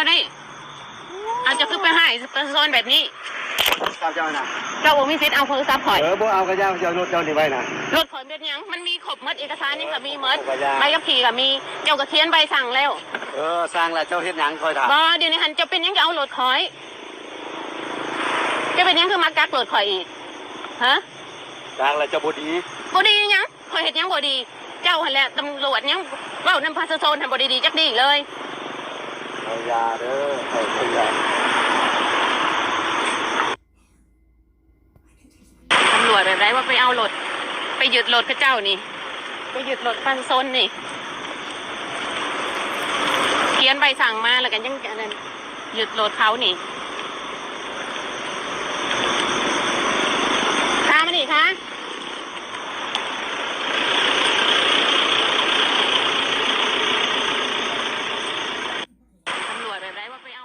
ได้อาจจะคือไปให้ประชาชนแบบนี้เจ้าน่ะเจ้าบ่มีสิทธิ์เอาโทรศัพท์ข่อยบ่เอากระยาเจ้ารถเจ้านี่ไว้นะรถข่อยเป็นยังมันมีครบหมดเอกสารนี่ก็มีหมดใบขับขี่ก็มีเจ้าก็เขียนใบสั่งแล้วสร้างแล้วเจ้าเฮ็ดหยังคอยถามบ่เดี๋ยวนี้หันจะเป็นยังจะเอารถข่อยจะเป็นยังคือมากักรถข่อยอีกฮะสร้างแล้วเจ้าบ่ดียังข่อยเฮ็ดยังบ่ดีเจ้าหั่นแหละตำรวจยังเว้านำประชาชนทำบ่ดีๆจักดีเลยเอายาเด้อเอายาตำรวจแบบไรว่าไปเอารถไปยึดรถพระเจ้านี่ไปยึดรถประชาชนนี่เขียนใบสั่งมาแล้วกันยังนั้นยึดรถเขานี่ค้ามาดิคะตำรวจแบบไรว่าไปเอา